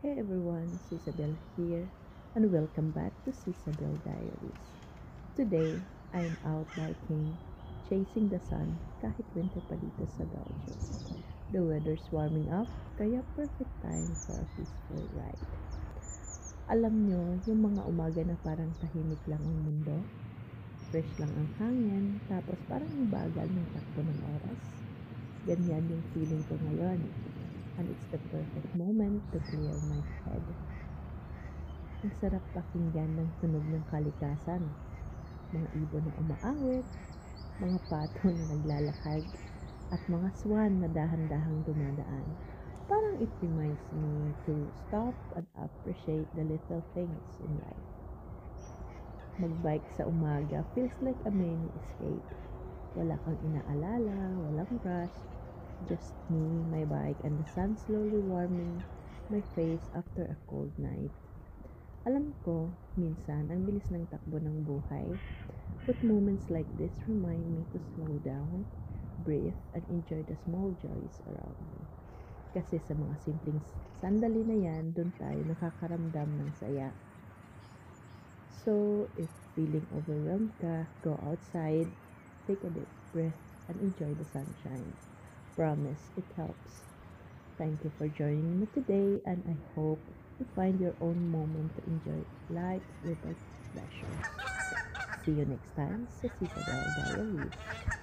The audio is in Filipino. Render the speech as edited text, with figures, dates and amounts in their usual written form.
Hey everyone, Isabel here, and welcome back to Isabel Diaries. Today, I'm out biking, chasing the sun kahit winter pa dito sa Belgium. The weather's warming up, kaya perfect time for a peaceful ride. Alam nyo, yung mga umaga na parang tahimik lang ang mundo, fresh lang ang hangin, tapos parang ang bagal ng takbo ng oras. Ganyan yung feeling ko ngayon, and it's the perfect moment to clear my head. Ang sarap pakinggan ng tunog ng kalikasan, mga ibon na umaawit, mga pato na naglalakad, at mga swan na dahan-dahang dumadaan. Parang it reminds me to stop and appreciate the little things in life. Magbike sa umaga feels like a mini escape. Wala kang inaalala, walang rush, just me, my bike, and the sun slowly warming my face after a cold night. Alam ko, minsan ang bilis ng takbo ng buhay, but moments like this remind me to slow down, breathe, and enjoy the small joys around me. Kasi sa mga simpleng sandali na yan, doon tayo nakakaramdam ng saya. So, if feeling overwhelmed ka, go outside, take a deep breath, and enjoy the sunshine. Promise, it helps. Thank you for joining me today, and I hope you find your own moment to enjoy life's little pleasures. See you next time sa Citadel Diaries.